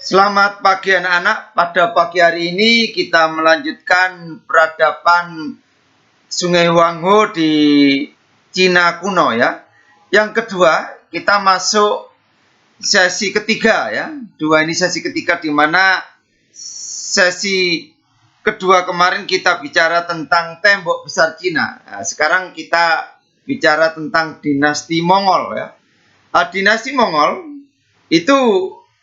Selamat pagi anak-anak. Pada pagi hari ini kita melanjutkan peradaban Sungai Huanghe di Cina kuno ya. Yang kedua, kita masuk sesi ketiga ya. Ini sesi ketiga di mana sesi kedua kemarin kita bicara tentang tembok besar Cina. Nah, sekarang kita bicara tentang dinasti Mongol ya. Dinasti Mongol itu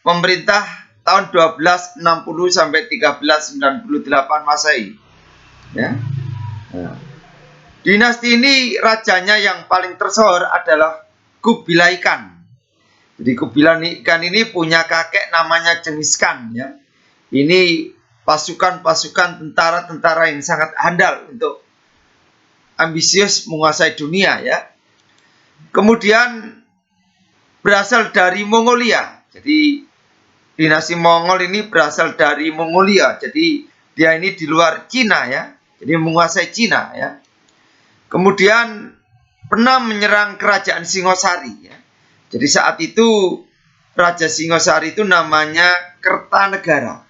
memerintah tahun 1260 sampai 1398 Masehi. Ya. Nah, dinasti ini rajanya yang paling tersohor adalah Kubilai Khan. Jadi Kubilai Khan ini punya kakek namanya Genghis Khan ya. Ini pasukan-pasukan tentara-tentara yang sangat handal untuk ambisius menguasai dunia ya. Kemudian berasal dari Mongolia. Jadi dinasti Mongol ini berasal dari Mongolia. Jadi dia ini di luar Cina ya. Jadi menguasai Cina ya. Kemudian pernah menyerang kerajaan Singosari ya. Jadi saat itu Raja Singosari itu namanya Kertanegara.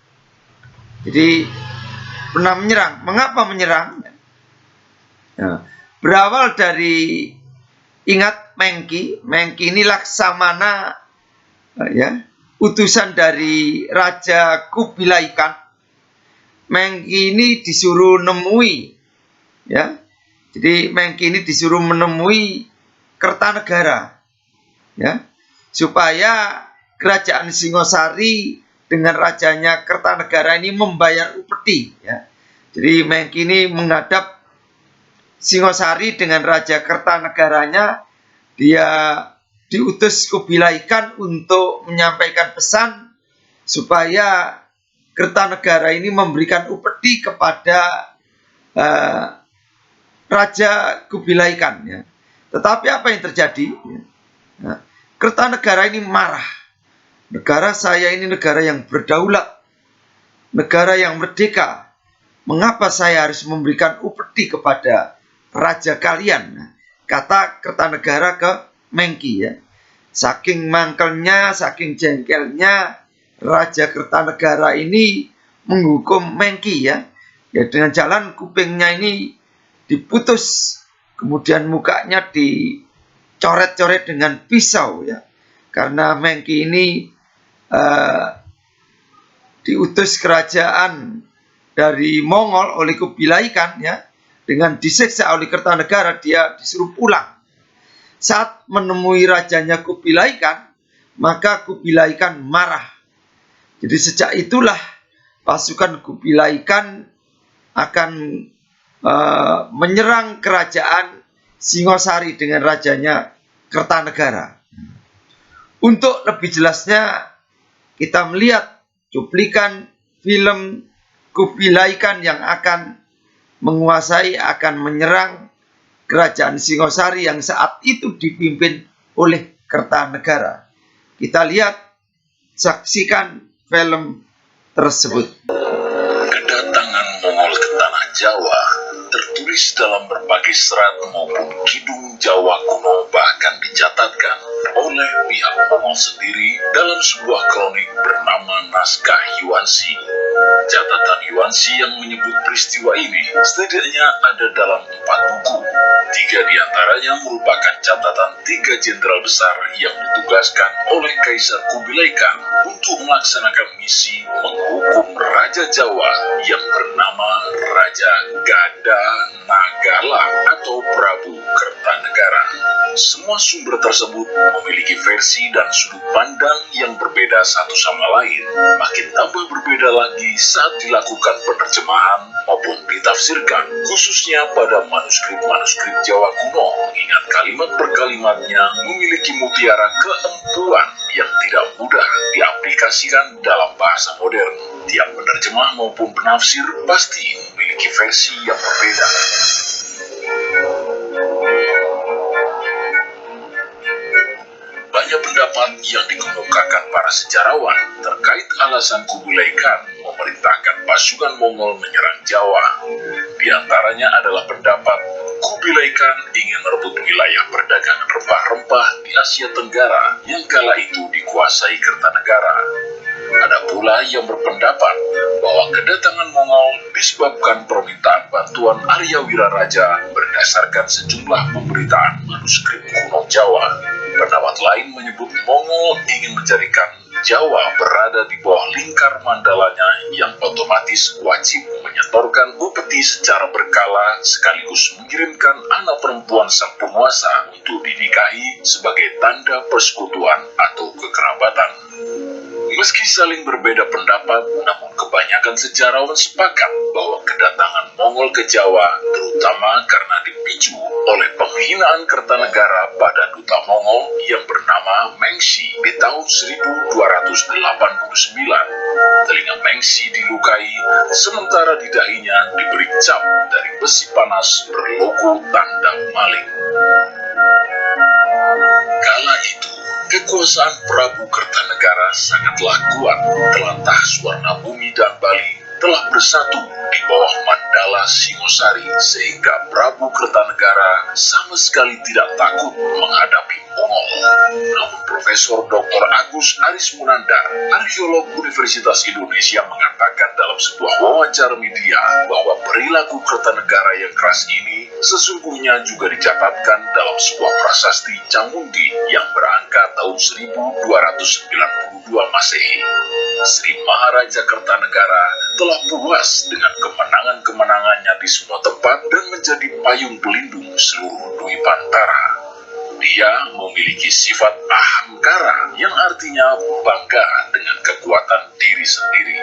Jadi pernah menyerang. Mengapa menyerang? Nah, berawal dari ingat Mengki. Mengki ini laksamana ya. Utusan dari Raja Kubilai Khan. Mengki ini disuruh nemui ya. Jadi Mengki ini disuruh menemui Kertanegara ya, supaya kerajaan Singosari dengan rajanya Kertanegara ini membayar upeti ya. Jadi Mengki ini menghadap Singosari dengan raja Kertanegaranya. Dia diutus Kubilai Khan untuk menyampaikan pesan supaya Kertanegara ini memberikan upeti kepada Raja Kubilai Khan ya. Tetapi apa yang terjadi? Nah, Kertanegara ini marah. Negara saya ini negara yang berdaulat, negara yang merdeka. Mengapa saya harus memberikan upeti kepada raja kalian? Nah, kata Kertanegara ke Mengki ya. Saking mangkelnya, saking jengkelnya Raja Kertanegara ini menghukum Mengki ya. Ya dengan jalan kupingnya ini diputus, kemudian mukanya dicoret-coret dengan pisau ya. Karena Mengki ini diutus kerajaan dari Mongol oleh Kubilai Khan ya. Dengan disiksa oleh Kertanegara, dia disuruh pulang. Saat menemui rajanya Kubilai Khan, maka Kubilai Khan marah. Jadi sejak itulah pasukan Kubilai Khan akan menyerang kerajaan Singosari dengan rajanya Kertanegara. Untuk lebih jelasnya, kita melihat cuplikan film Kubilai Khan yang akan menguasai, akan menyerang kerajaan Singosari yang saat itu dipimpin oleh Kertanegara. Kita lihat, saksikan film tersebut. Kedatangan Mongol ke tanah Jawa tertulis dalam berbagai serat maupun kidung Jawa kuno, bahkan dicatatkan oleh pihak Mongol sendiri dalam sebuah kronik bernama Naskah Yuansi. Catatan Yuansi yang menyebut peristiwa ini setidaknya ada dalam 4 buku. 3 diantaranya merupakan catatan 3 jenderal besar yang ditugaskan oleh Kaisar Kubilai Khan untuk melaksanakan misi menghukum Raja Jawa yang bernama Raja Gada Nagala atau Prabu Kertanegara. Semua sumber tersebut memiliki versi dan sudut pandang yang berbeda satu sama lain. Makin tambah berbeda lagi saat dilakukan penerjemahan maupun ditafsirkan, khususnya pada manuskrip-manuskrip Jawa kuno, mengingat kalimat per kalimatnya memiliki mutiara keempuan yang tidak mudah diaplikasikan dalam bahasa modern. Tiap penerjemah maupun penafsir pasti memiliki versi yang berbeda. Banyak pendapat yang dikemukakan para sejarawan terkait alasan Kubilai Khan memerintahkan pasukan Mongol menyerang Jawa. Di antaranya adalah pendapat Kubilai Khan ingin merebut wilayah perdagangan rempah-rempah di Asia Tenggara yang kala itu dikuasai Kertanegara. Ada pula yang berpendapat bahwa kedatangan Mongol disebabkan permintaan bantuan Arya Wiraraja berdasarkan sejumlah pemberitaan manuskrip kuno Jawa. Pendapat lain menyebut Mongol ingin menjadikan Jawa berada di bawah lingkar mandalanya yang otomatis wajib menyetorkan upeti secara berkala sekaligus mengirimkan anak perempuan sang penguasa untuk dinikahi sebagai tanda persekutuan atau kekerabatan. Meski saling berbeda pendapat, namun kebanyakan sejarawan sepakat bahwa kedatangan Mongol ke Jawa terutama karena dipicu oleh penghinaan Kertanegara pada duta Mongol yang bernama Mengsi di tahun 1289. Telinga Mengsi dilukai, sementara di dahinya diberi cap dari besi panas berlogo tanda maling. Kala itu, kekuasaan Prabu Kertanegara sangatlah kuat. Telatah Swarnabumi dan Bali telah bersatu di bawah Mandala Singosari sehingga Prabu Kertanegara sama sekali tidak takut menghadapi Mongol. Namun Profesor Dr. Agus Aris Munandar, arkeolog Universitas Indonesia, mengatakan dalam sebuah wawancara media bahwa perilaku Kertanegara yang keras ini sesungguhnya juga dicatatkan dalam sebuah prasasti Camundi yang berangka tahun 1292 Masehi. Sri Maharaja Kertanegara telah puas dengan kemenangan-kemenangannya di semua tempat dan menjadi payung pelindung seluruh Dwi Pantara. Dia memiliki sifat ahamkara yang artinya bangga dengan kekuatan diri sendiri,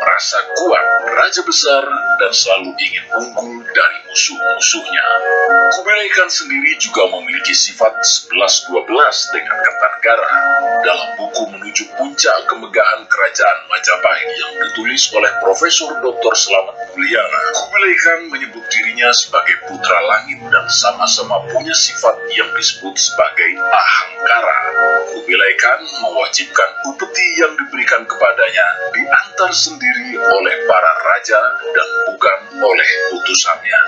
merasa kuat, raja besar, dan selalu ingin unggul dari musuh-musuhnya. Kubilai Khan sendiri juga memiliki sifat 11-12 dengan Kertanegara. Dalam buku Menuju Puncak Kemegahan Kerajaan Majapahit yang ditulis oleh Profesor Dr. Slamet Mulyana, Kubilai Khan menyebut dirinya sebagai putra langit dan sama-sama punya sifat yang disebut sebagai ahamkara. Kubilai Khan mewajibkan upeti yang diberikan kepadanya diantar sendiri oleh para raja dan bukan oleh utusannya.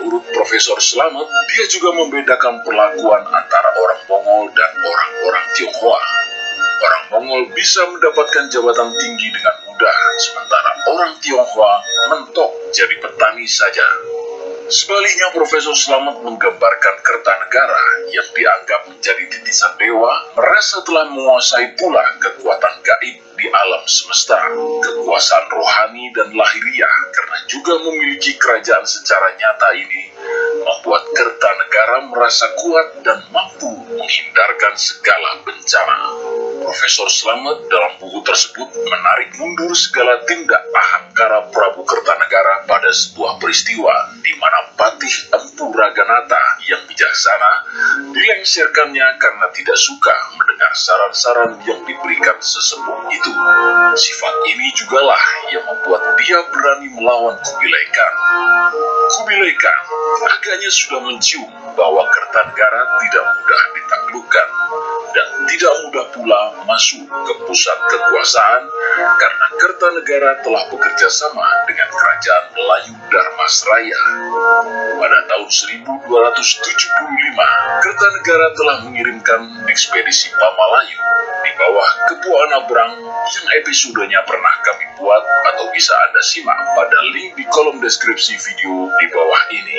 Menurut Profesor Slamet, dia juga membedakan perlakuan antara orang Mongol dan orang-orang Tionghoa. Orang Mongol bisa mendapatkan jabatan tinggi dengan mudah, sementara orang Tionghoa mentok jadi petani saja. Sebaliknya, Profesor Slamet menggambarkan Kertanegara yang dianggap menjadi titisan dewa merasa telah menguasai pula kekuatan gaib di alam semesta, kekuasaan rohani dan lahiriah, karena juga memiliki kerajaan secara nyata ini membuat Kertanegara merasa kuat dan mampu menghindarkan segala bencana. Profesor Slamet dalam buku tersebut menarik mundur segala tindak ahamkara Prabu Kertanegara pada sebuah peristiwa di mana Patih Empu Raganata yang bijaksana dilengsarkannya karena tidak suka mendengar saran-saran yang diberikan sesepuh itu. Sifat ini jugalah yang membuat dia berani melawan Kubilai Khan. Kubilai Khan agaknya sudah mencium bahwa Kertanegara tidak mudah ditaklukkan dan tidak mudah pula masuk ke pusat kekuasaan karena Kertanegara telah bekerja sama dengan kerajaan Melayu Dharmasraya. Pada tahun 1275, Kertanegara telah mengirimkan ekspedisi Pamalayu di bawah Kepu Anabrang yang episodenya pernah kami buat atau bisa Anda simak pada link di kolom deskripsi video di bawah ini.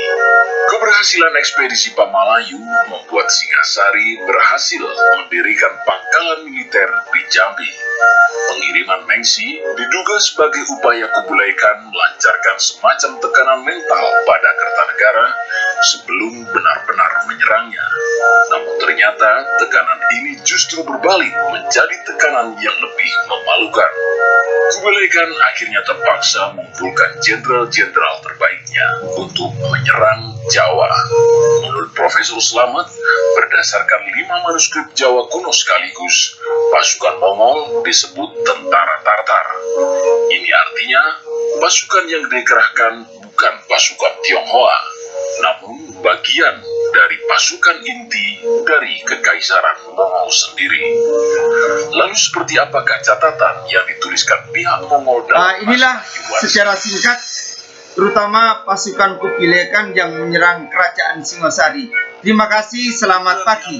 Keberhasilan ekspedisi Pamalayu membuat Singasari berhasil mendirikan pangkalan militer di Jambi. Pengiriman Mengsi diduga sebagai upaya Kubilai Khan melancarkan semacam tekanan mental pada Kertanegara sebelum benar-benar menyerangnya. Namun ternyata tekanan ini justru berbalik menjadi tekanan yang lebih memalukan. Kubilai Khan akhirnya terpaksa mengumpulkan jenderal-jenderal terbaiknya untuk menyerang Jawa. Menurut Profesor Slamet, berdasarkan 5 manuskrip Jawa kuno sekaligus, pasukan Mongol disebut tentara Tartar. Ini artinya pasukan yang dikerahkan bukan pasukan Tionghoa, namun bagian dari pasukan inti dari Kekaisaran Mongol sendiri. Lalu seperti apakah catatan yang dituliskan pihak Mongol dalam inilah secara singkat terutama pasukan Kubilai Khan yang menyerang kerajaan Singosari. Terima kasih, selamat pagi.